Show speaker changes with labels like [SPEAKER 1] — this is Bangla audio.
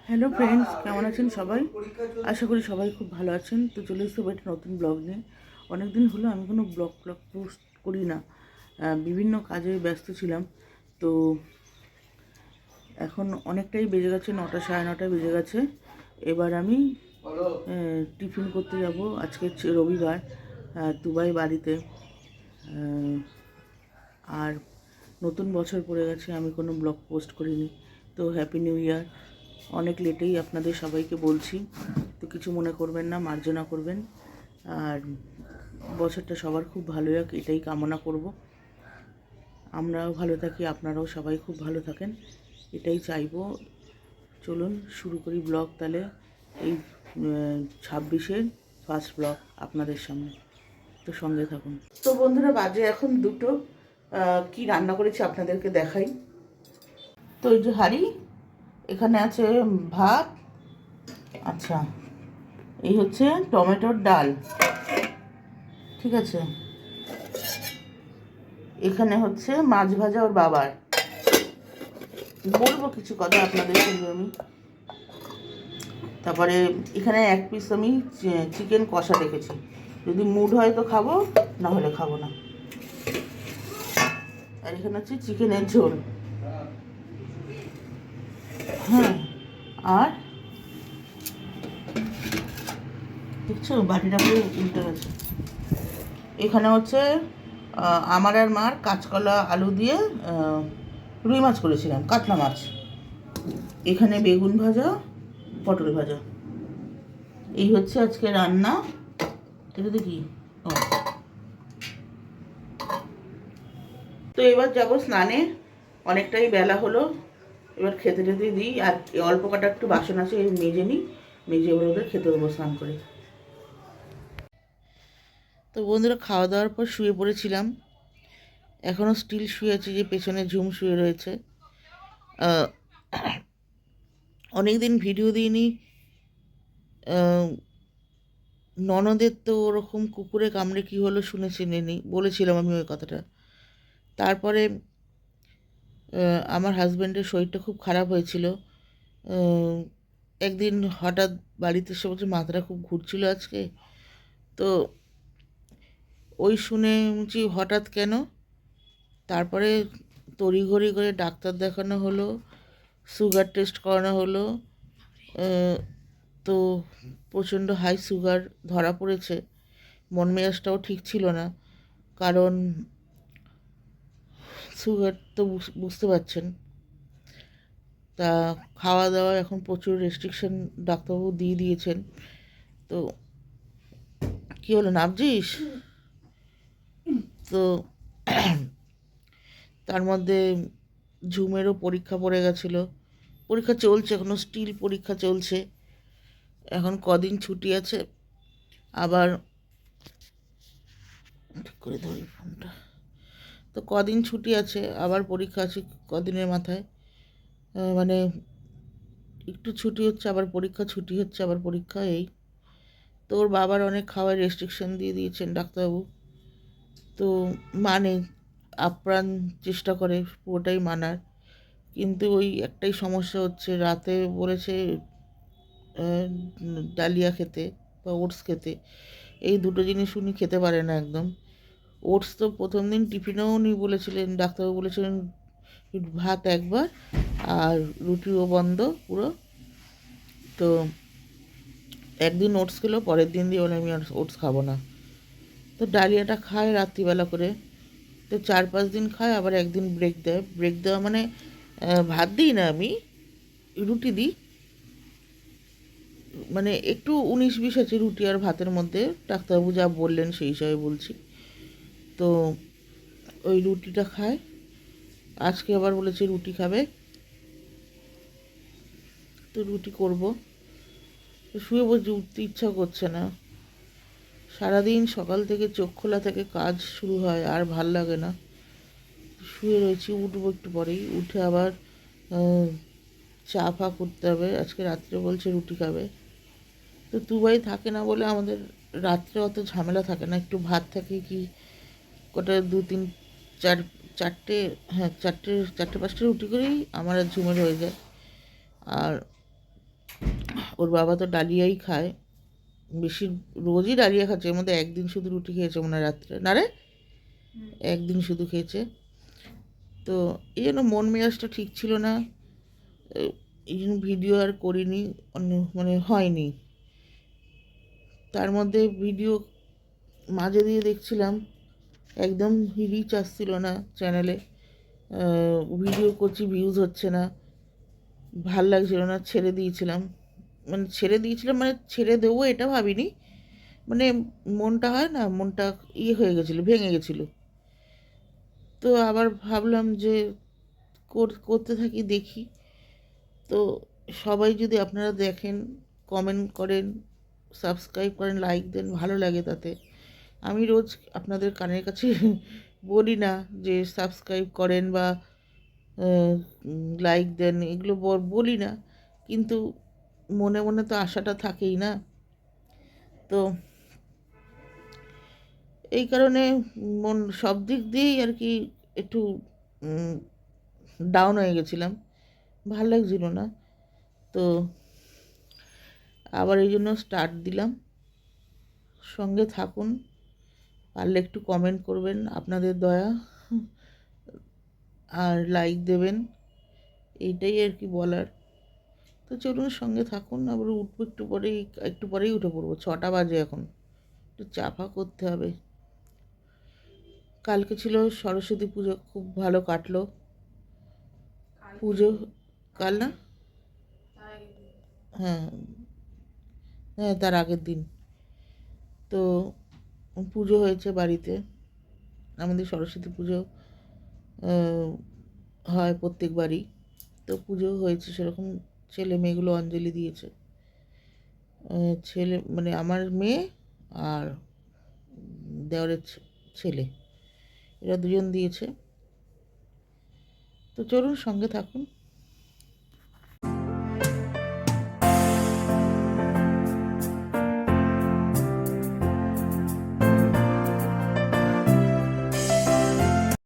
[SPEAKER 1] হ্যালো ফ্রেন্ডস, কেমন আছেন সবাই? আশা করি সবাই খুব ভালো আছেন। তো চলে এসেছি একটা নতুন ব্লগ নিয়ে। অনেক দিন হলো আমি কোনো ব্লগ পোস্ট করি না, বিভিন্ন কাজে ব্যস্ত ছিলাম। তো এখন অনেকটাই বেজে গেছে, 9টা সাড়ে 9টা বেজে গেছে। এবার আমি টিফিন করতে যাব। আজকে রবিবার, দুবাই বাড়িতে। আর নতুন বছর পড়ে গেছে, আমি কোনো ব্লগ পোস্ট করিনি। তো হ্যাপি নিউ ইয়ার। অনেক লেটেই আপনাদের সবাইকে বলছি, তো কিছু মনে করবেন না, মার্জনা করবেন। আর বছরটা সবার খুব ভালো হোক, এটাই কামনা করব। আমরাও ভালো থাকি, আপনারাও সবাই খুব ভালো থাকেন, এটাই চাইবো। চলুন শুরু করি ব্লগ তাহলে। এই 26-এর ফার্স্ট ব্লগ আপনাদের সামনে, তো সঙ্গে থাকুন। তো বন্ধুরা, বাজে এখন 2টো। কি রান্না করেছি আপনাদেরকে দেখাই। তো এই যে হাঁড়ি, এখানে আছে ভাত। আচ্ছা, এই হচ্ছে টমেটোর ডাল, ঠিক আছে। এখানে হচ্ছে মাছ ভাজা ওর বাবার। বলবো কিছু কথা আপনাদের সঙ্গে আমি। তারপরে এখানে 1 পিস আমি চিকেন কষা রেখেছি, যদি মুড হয় তো খাবো, না হলে খাবো না। আর এখানে হচ্ছে চিকেনের ঝোল। হ্যাঁ, আর দেখছো বাটিটা পুরো উল্টে গেছে। এখানে হচ্ছে আমার আর মার কাঁচকলা আলু দিয়ে রুই মাছ করেছিলাম, কাতলা মাছ। এখানে বেগুন ভাজা, পটল ভাজা। এই হচ্ছে আজকে রান্না। এটা দেখি। ও, তো এবার যাব স্নানে, অনেকটাই বেলা হলো। এবার খেতে টেতে দিই। আর অল্প কটা একটু বাসন আছে, মেজে নিই, মেজে এবার ওদের খেতে দেবো স্নান করে। তো বন্ধুরা, খাওয়া দাওয়ার পর শুয়ে পড়েছিলাম। এখনও স্টিল শুয়ে আছে, যে পেছনে ঝুম শুয়ে রয়েছে। অনেক দিন ভিডিও দিইনি। ননদের তো ওরকম কুকুরে কামড়ে কী হলো শুনেছি, নেনি বলেছিলাম আমি ওই কথাটা। তারপরে আমার হাজব্যান্ডের শরীরটা খুব খারাপ হয়েছিল। একদিন হঠাৎ বাড়িতে এসে বলছে মাথাটা খুব ঘুরছিল আজকে। তো ওই শুনে বলছি হঠাৎ কেন। তারপরে তড়িঘড়ি করে ডাক্তার দেখানো হলো, সুগার টেস্ট করানো হলো। তো প্রচণ্ড হাই সুগার ধরা পড়েছে। মন মেজাজটাও ঠিক ছিল না, কারণ সুগার তো বুঝতে পারছেন। তা খাওয়া দাওয়া এখন প্রচুর রেস্ট্রিকশন ডাক্তারবাবু দিয়ে দিয়েছেন। তো কী হলো, নাবজিস? তো তার মধ্যে ঝুমেরও পরীক্ষা পড়ে গেছিলো। পরীক্ষা চলছে এখনও, স্টিল পরীক্ষা চলছে। এখন কদিন ছুটি আছে, আবার ঠিক করে ধরি ফোনটা। তো কদিন ছুটি আছে, আবার পরীক্ষা আছে কদিনের মাথায়। মানে একটু ছুটি হচ্ছে, আবার পরীক্ষা, ছুটি হচ্ছে, আবার পরীক্ষা, এই। তো ওর বাবার অনেক খাওয়ার রেস্ট্রিকশন দিয়ে দিয়েছেন ডাক্তারবাবু। তো মানে আপ্রাণ চেষ্টা করে পুরোটাই মানার, কিন্তু ওই একটাই সমস্যা হচ্ছে, রাতে বলেছে ডালিয়া খেতে বা ওটস খেতে। এই দুটো জিনিস উনি খেতে পারে না একদম। ওটস তো প্রথম দিন টিফিনেও উনি বলেছিলেন, ডাক্তারবাবু বলেছিলেন ভাত একবার আর রুটিও বন্ধ পুরো। তো একদিন ওটস খেলো, পরের দিন দিয়ে বলে আমি আর ওটস খাবো না। তো ডালিয়াটা খায় রাত্রিবেলা করে। তো 4-5 দিন খায়, আবার একদিন ব্রেক দেয়। ব্রেক দেওয়া মানে ভাত দিই না আমি, রুটি দিই। মানে একটু 19-20 আছে রুটি আর ভাতের মধ্যে, ডাক্তারবাবু যা বললেন সেই হিসাবে বলছি। তো ওই রুটিটা খায়। আজকে আবার বলেছে রুটি খাবে, তো রুটি করব। তো শুয়ে বলছি, উঠতে ইচ্ছা করছে না। সারাদিন সকাল থেকে চোখ খোলা থেকে কাজ শুরু হয়, আর ভাল লাগে না। শুয়ে রয়েছি, উঠবো একটু পরেই। উঠে আবার চা ফা করতে হবে। আজকে রাত্রে বলছে রুটি খাবে। তো দুবাই থাকে না বলে আমাদের রাত্রে অত ঝামেলা থাকে না, একটু ভাত থাকে কি কটা 2-3-4 চারটে, হ্যাঁ চারটে 5টে রুটি করেই আমার আর ঝুমের হয়ে যায়। আর ওর বাবা তো ডালিয়াই খায়, বেশি রোজই ডালিয়া খাচ্ছে, এর মধ্যে একদিন শুধু রুটি খেয়েছে মনে হয় রাত্রে, না রে একদিন শুধু খেয়েছে। তো এই জন্য মন মেজাজটা ঠিক ছিল না, এই জন্য ভিডিও আর করিনি, মানে হয়নি। তার মধ্যে ভিডিও মাঝে দিয়ে দেখছিলাম একদম রিচ আসছিল না চ্যানেলে, ভিডিও করছি ভিউজ হচ্ছে না, ভাল লাগছিল না, ছেড়ে দিয়েছিলাম। মানে ছেড়ে দেবো এটা ভাবিনি, মানে মনটা হয় না, মনটা হয়ে গেছিলো, ভেঙে গেছিলো। তো আবার ভাবলাম যে করতে থাকি, দেখি। তো সবাই যদি আপনারা দেখেন, কমেন্ট করেন, সাবস্ক্রাইব করেন, লাইক দেন, ভালো লাগে তাতে। আমি রোজ আপনাদের কানের কাছে বলি না যে সাবস্ক্রাইব করেন বা লাইক দেন, এগুলো বলি না, কিন্তু মনে মনে তো আশাটা থাকেই না। তো এই কারণে মন সব দিক দিয়েই আর কি একটু ডাউন হয়ে গেছিলাম, ভাল লাগছিল না। তো আবার এই জন্য স্টার্ট দিলাম। সঙ্গে থাকুন, পারলে একটু কমেন্ট করবেন, আপনাদের দয়া, আর লাইক দেবেন, এইটাই আর কি বলার। তো চলুন সঙ্গে থাকুন। আবার উঠবো একটু পরেই উঠে পড়বো, 6টা বাজে এখন, একটু চাপা করতে হবে। কালকে ছিল সরস্বতী পুজো, খুব ভালো কাটলো পুজো। কাল না, হ্যাঁ হ্যাঁ, তার আগের দিন। তো পুজো হয়েছে বাড়িতে, আমাদের সরস্বতী পুজো হয় প্রত্যেকবারই। তো পুজো হয়েছে সেরকম, ছেলে মেয়েগুলো অঞ্জলি দিয়েছে। ছেলে মানে আমার মেয়ে আর দেওরের ছেলে, এরা দুজন দিয়েছে। তো চলুন সঙ্গে থাকুন।